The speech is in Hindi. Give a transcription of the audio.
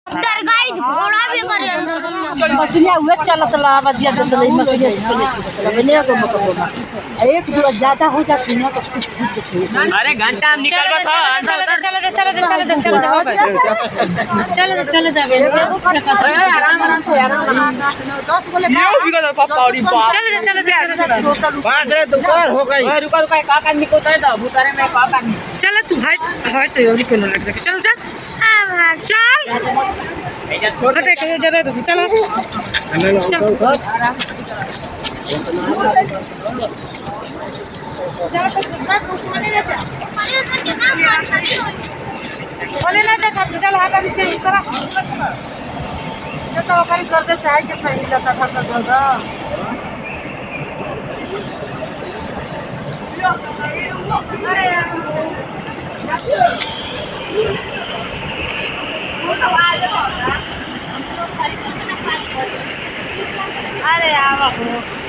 अंदर गाइस घोड़ा भी करे अंदर मछलियां हुए चलत ला बदिया दे ले मछलियां बने को मकबोमा एक दो ज्यादा हो जाती ना तो कुछ अरे घंटा हम निकल बस चलो जाबे आराम आराम से आराम 10 बोले ये बिगड़ पापा और बाप बात रे दोपहर हो गई रुका रुका का करने को तय दा भूतारे में का करनी चल तू हट तो योरी को लग रहा चल चल हटे के जरा तो चलो बोले ना देखा चल हाथ नीचे करा तो कहीं कर दे चाहे कितना ही जाता था दादा अरे यार